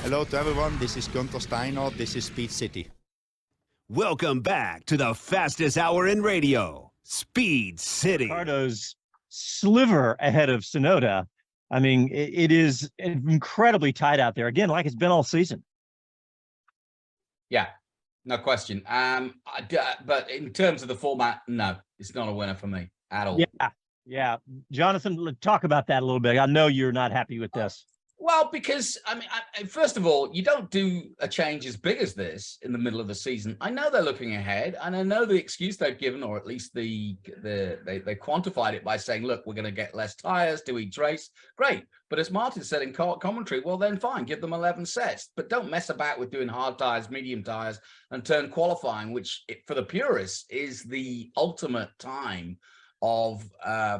Hello to everyone, this is Gunther Steiner, this is Speed City. Welcome back to the fastest hour in radio, Speed City. Ricardo's sliver ahead of Tsunoda. I mean, it is incredibly tight out there. Again, like it's been all season. Yeah, no question. But in terms of the format, no, it's not a winner for me at all. Yeah. Jonathan, talk about that a little bit. I know you're not happy with this. Well, because, I mean, first of all, you don't do a change as big as this in the middle of the season. I know they're looking ahead, and I know the excuse they've given, or at least they quantified it by saying, look, we're going to get less tires to each race. Great. But as Martin said in commentary, well, then fine, give them 11 sets. But don't mess about with doing hard tires, medium tires, and turn qualifying, which for the purists is the ultimate time of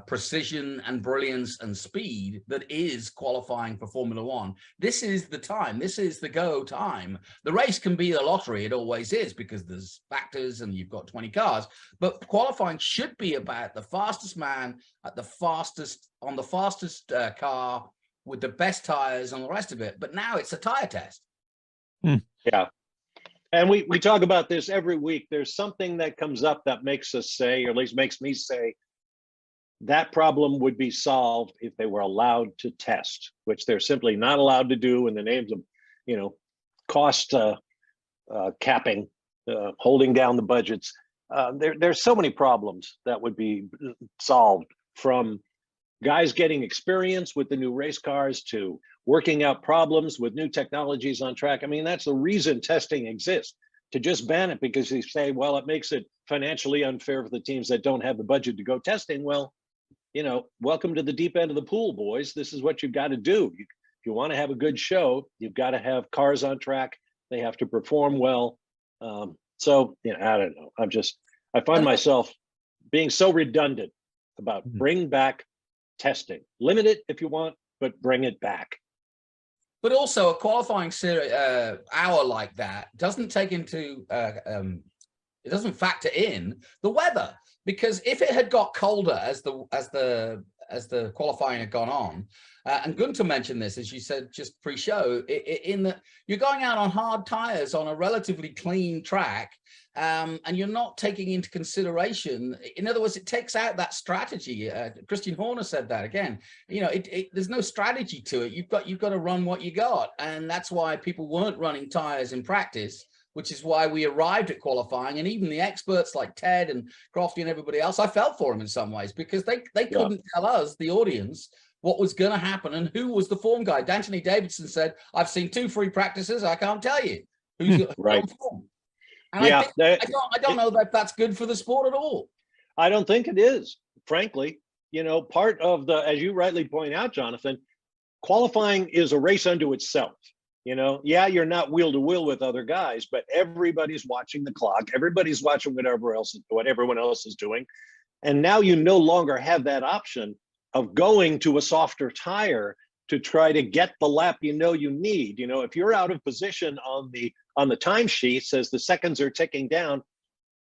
precision and brilliance and speed that is qualifying for Formula One. This is the time. This is the go time. The race can be a lottery. It always is, because there's factors and you've got 20 cars. But qualifying should be about the fastest man at the fastest, on the fastest car with the best tires and the rest of it. But now it's a tire test. Yeah. And we talk about this every week. There's something that comes up that makes us say, or at least makes me say, that problem would be solved if they were allowed to test, which they're simply not allowed to do in the names of, cost capping, holding down the budgets. There's so many problems that would be solved, from guys getting experience with the new race cars to working out problems with new technologies on track. I mean, that's the reason testing exists. To just ban it because you say, well, it makes it financially unfair for the teams that don't have the budget to go testing. Well, welcome to the deep end of the pool, boys. This is what you've got to do. If you want to have a good show, you've got to have cars on track. They have to perform well. So, I don't know. I find myself being so redundant about bring back testing. Limit it if you want, but bring it back. But also a qualifying hour like that doesn't take into, it doesn't factor in the weather. Because if it had got colder as the qualifying had gone on, and Gunther mentioned this, as you said just pre-show, in that you're going out on hard tires on a relatively clean track, and you're not taking into consideration. In other words, it takes out that strategy. Christian Horner said that again. There's no strategy to it. You've got to run what you got, and that's why people weren't running tires in practice, which is why we arrived at qualifying. And even the experts like Ted and Crofty and everybody else, I felt for them in some ways, because they couldn't tell us, the audience, what was going to happen and who was the form guy. D'Anthony Davidson said, I've seen 2 free practices. I can't tell you who's right. on form. And I don't know that that's good for the sport at all. I don't think it is, frankly. Part of as you rightly point out, Jonathan, qualifying is a race unto itself. You're not wheel to wheel with other guys, but everybody's watching the clock. Everybody's watching what everyone else is doing. And now you no longer have that option of going to a softer tire to try to get the lap you need. If you're out of position on the timesheets as the seconds are ticking down,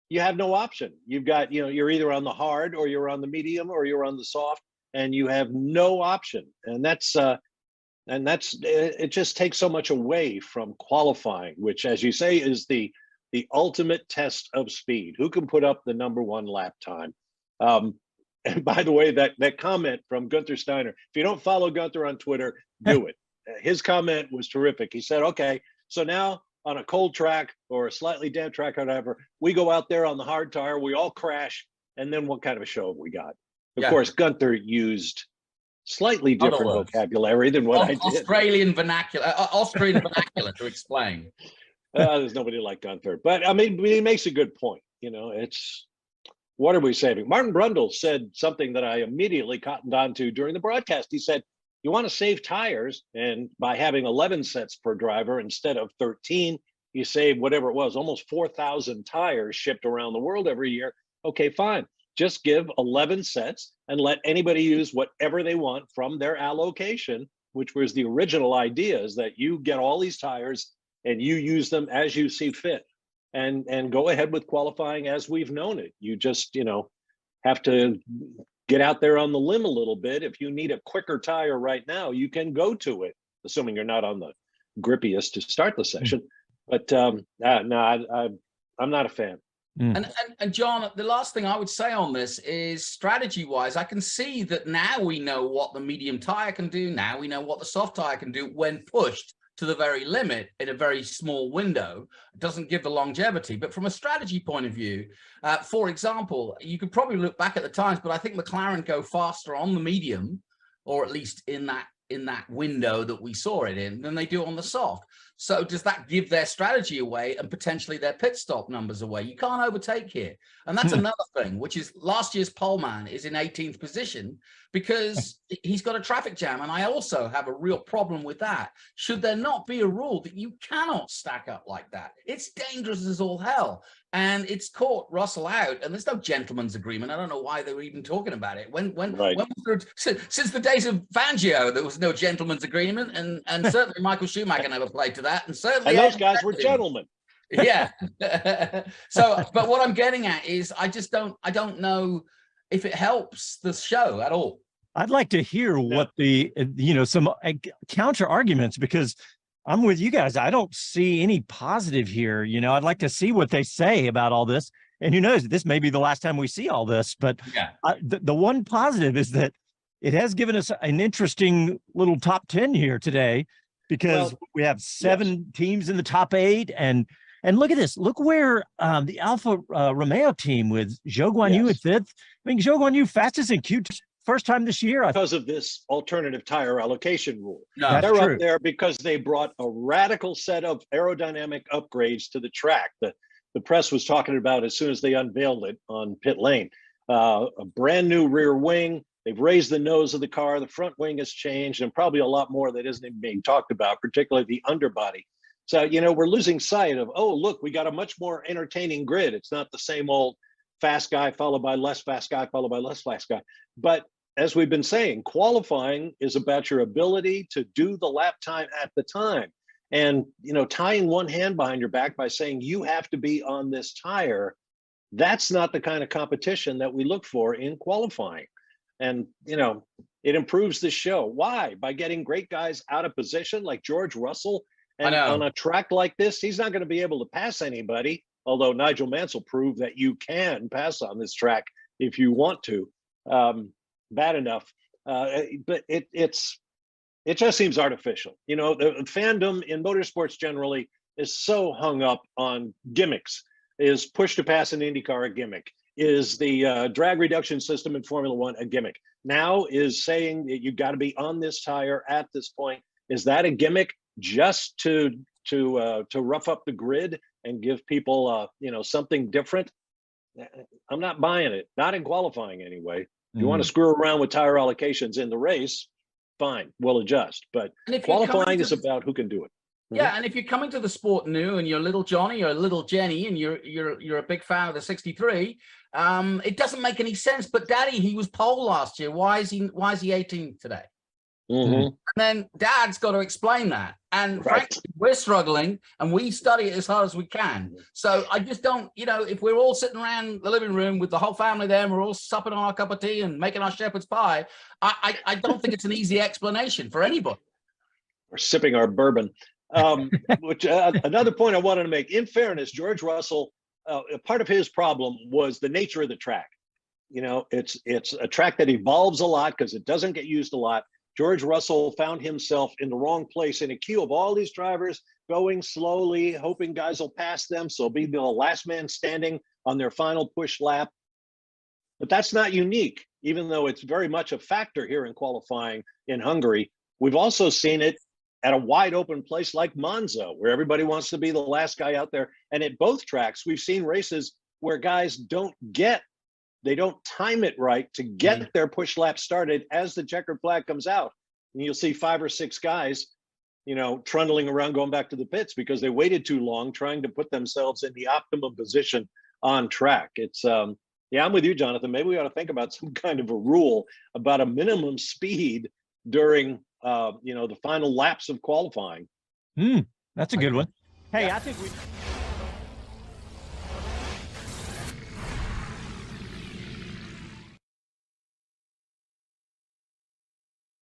you have no option. You've got, you're either on the hard or you're on the medium or you're on the soft, and you have no option. And it just takes so much away from qualifying, which, as you say, is the ultimate test of speed. Who can put up the #1 lap time? And by the way, that comment from Gunther Steiner, if you don't follow Gunther on Twitter, do it. His comment was terrific. He said, okay, so now on a cold track or a slightly damp track or whatever, we go out there on the hard tire, we all crash, and then what kind of a show have we got? Of course, Gunther used slightly different vocabulary than what I did. Australian vernacular to explain. There's nobody like Gunther, but I mean, he makes a good point. It's, what are we saving? Martin Brundle said something that I immediately cottoned onto during the broadcast. He said, you want to save tires, and by having 11 sets per driver instead of 13, you save whatever it was, almost 4,000 tires shipped around the world every year. Okay, fine. Just give 11 sets and let anybody use whatever they want from their allocation, which was the original idea, is that you get all these tires and you use them as you see fit, and go ahead with qualifying as we've known it. You just, have to get out there on the limb a little bit. If you need a quicker tire right now, you can go to it, assuming you're not on grippiest to start the session. But no, I'm not a fan. And John, the last thing I would say on this is strategy-wise, I can see that now we know what the medium tire can do. Now we know what the soft tire can do when pushed to the very limit in a very small window. It doesn't give the longevity. But from a strategy point of view, for example, you could probably look back at the times, but I think McLaren go faster on the medium, or at least in that window that we saw it in, than they do on the soft. So does that give their strategy away and potentially their pit stop numbers away? You can't overtake here. And that's another thing, which is last year's pole man is in 18th position because he's got a traffic jam. And I also have a real problem with that. Should there not be a rule that you cannot stack up like that? It's dangerous as all hell. And it's caught Russell out, and there's no gentleman's agreement. I don't know why they were even talking about it. When since the days of Fangio, there was no gentleman's agreement, and certainly Michael Schumacher never played to that, and certainly those guys were gentlemen. Yeah. So, but what I'm getting at is, I don't know if it helps the show at all. I'd like to hear what the some counter arguments, because I'm with you guys. I don't see any positive here. I'd like to see what they say about all this. And who knows, this may be the last time we see all this. But the one positive is that it has given us an interesting little top 10 here today, because we have 7 teams in the top 8. And look at this. Look where the Alfa Romeo team with Zhou Guanyu at 5th. I mean, Zhou Guanyu fastest in Q2. First time this year. Because of this alternative tire allocation rule. No, they're up there because they brought a radical set of aerodynamic upgrades to the track. The press was talking about as soon as they unveiled it on pit lane. A brand new rear wing. They've raised the nose of the car. The front wing has changed, and probably a lot more that isn't even being talked about, particularly the underbody. So, we're losing sight of, oh, look, we got a much more entertaining grid. It's not the same old fast guy followed by less fast guy followed by less fast guy. But as we've been saying, qualifying is about your ability to do the lap time at the time. And, tying one hand behind your back by saying you have to be on this tire, that's not the kind of competition that we look for in qualifying. And, it improves the show. Why? By getting great guys out of position like George Russell. And on a track like this, he's not going to be able to pass anybody, although Nigel Mansell proved that you can pass on this track if you want to. Bad enough, but it just seems artificial. The fandom in motorsports generally is so hung up on gimmicks. Is push to pass in IndyCar a gimmick? Is the drag reduction system in Formula One a gimmick? Now is saying that you've got to be on this tire at this point. Is that a gimmick just to rough up the grid and give people something different? I'm not buying it. Not in qualifying anyway. If you want to screw around with tire allocations in the race, fine, we'll adjust. But qualifying is about who can do it. Yeah, and if you're coming to the sport new and you're little Johnny or little Jenny and you're a big fan of the 63, it doesn't make any sense. But Daddy, he was pole last year. Why is he 18th today? And then Dad's got to explain that. And frankly, we're struggling and we study it as hard as we can. So I just don't, if we're all sitting around the living room with the whole family there and we're all supping on our cup of tea and making our shepherd's pie, I don't think it's an easy explanation for anybody. We're sipping our bourbon. Which another point I wanted to make. In fairness, George Russell, part of his problem was the nature of the track. It's a track that evolves a lot because it doesn't get used a lot. George Russell found himself in the wrong place in a queue of all these drivers going slowly, hoping guys will pass them. So he'll be the last man standing on their final push lap. But that's not unique, even though it's very much a factor here in qualifying in Hungary. We've also seen it at a wide open place like Monza, where everybody wants to be the last guy out there. And at both tracks, we've seen races where guys they don't time it right to get their push lap started as the checkered flag comes out. And you'll see 5 or 6 guys, trundling around going back to the pits because they waited too long trying to put themselves in the optimum position on track. It's, I'm with you, Jonathan. Maybe we ought to think about some kind of a rule about a minimum speed during, the final laps of qualifying. That's a good one. Hey, I think we...